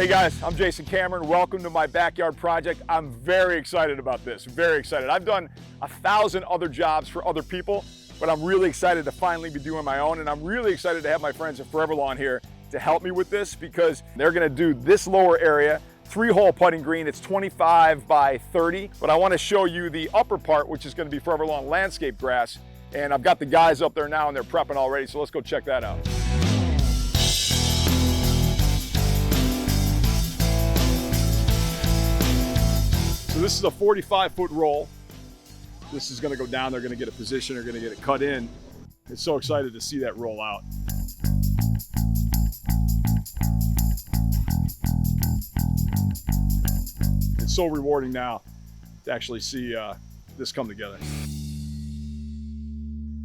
Hey guys, I'm Jason Cameron. Welcome to my backyard project. I'm very excited about this, very excited. I've done 1,000 other jobs for other people, but I'm really excited to finally be doing my own, and I'm really excited to have my friends at ForeverLawn here to help me with this because they're gonna do this lower area, 3-hole putting green. It's 25 by 30, but I wanna show you the upper part, which is gonna be ForeverLawn landscape grass, and I've got the guys up there now and they're prepping already, so let's go check that out. So this is a 45-foot roll. This is gonna go down, they're gonna get a position, they're gonna get it cut in. I'm so excited to see that roll out. It's so rewarding now to actually see this come together.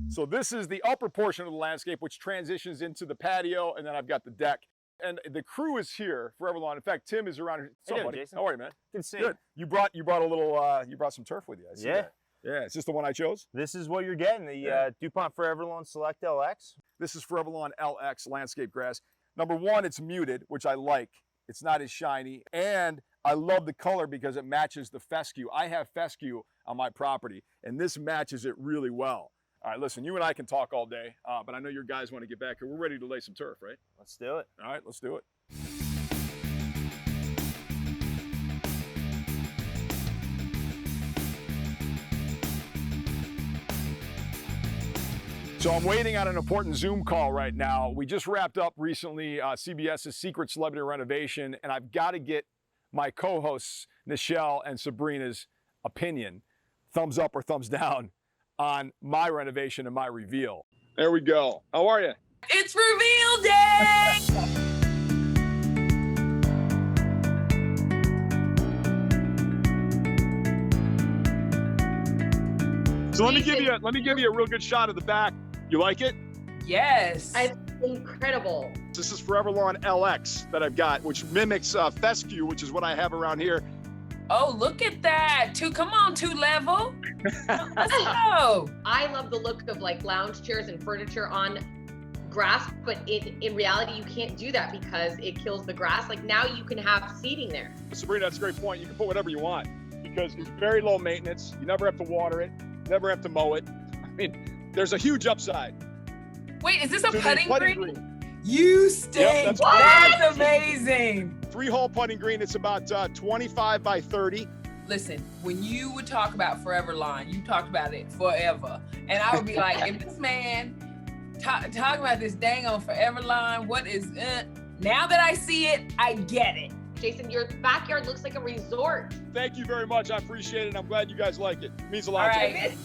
So this is the upper portion of the landscape, which transitions into the patio, and then I've got the deck. And the crew is here, ForeverLawn. In fact, Tim is around here. Hey, Somebody. Jason. How are you, man? Good to see Good. You brought a little. You brought some turf with you. I see Yeah. that. Yeah. Is this the one I chose? This is what you're getting, the DuPont ForeverLawn Select LX. This is ForeverLawn LX landscape grass. Number one, it's muted, which I like. It's not as shiny, and I love the color because it matches the fescue. I have fescue on my property, and this matches it really well. All right, listen, you and I can talk all day, but I know your guys want to get back here. We're ready to lay some turf, right? Let's do it. All right, let's do it. So I'm waiting on an important Zoom call right now. We just wrapped up recently CBS's Secret Celebrity Renovation, and I've got to get my co-hosts, Nichelle and Sabrina's opinion, thumbs up or thumbs down, on my renovation and my reveal. There we go. How are you? It's reveal day! So let me give you a real good shot of the back. You like it? Yes. It's incredible. This is ForeverLawn LX that I've got, which mimics fescue, which is what I have around here. Oh, look at that. Come on, 2 level. Let's go. I love the look of like lounge chairs and furniture on grass, but in reality, you can't do that because it kills the grass. Like now you can have seating there. Sabrina, that's a great point. You can put whatever you want because it's very low maintenance. You never have to water it, never have to mow it. I mean, there's a huge upside. Wait, is this a to the putting green? green. You stink. Yep, that's amazing. 3-hole putting green. It's about 25 by 30. Listen, when you would talk about ForeverLawn, you talked about it forever. And I would be like, if this man talk about this dang on ForeverLawn, what is now that I see it, I get it. Jason, your backyard looks like a resort. Thank you very much. I appreciate it. I'm glad you guys like it. It means a lot All to right. me. I miss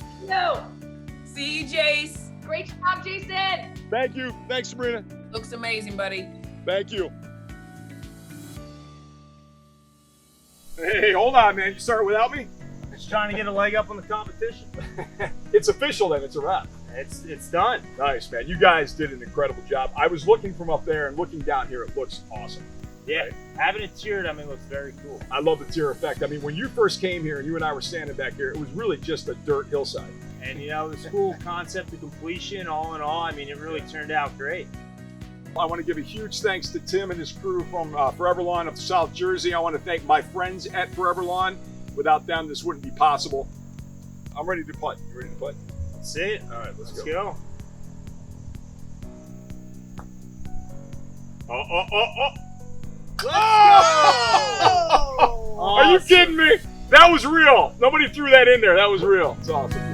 you. See you, Jace. Great job, Jason. Thank you. Thanks, Sabrina. Looks amazing, buddy. Thank you. Hey, hold on, man. You started without me? Just trying to get a leg up on the competition. It's official then. It's a wrap. It's done. Nice, man. You guys did an incredible job. I was looking from up there and looking down here. It looks awesome. Yeah, Right. having it tiered, looks very cool. I love the tier effect. I mean, when you first came here and you and I were standing back here, it was really just a dirt hillside. And the school concept to completion, all in all, it really turned out great. I want to give a huge thanks to Tim and his crew from ForeverLawn of South Jersey. I want to thank my friends at ForeverLawn. Without them, this wouldn't be possible. I'm ready to putt. You ready to putt? That's it. All right, let's go. go. Oh! Are you kidding me? That was real. Nobody threw that in there. That was real. It's awesome.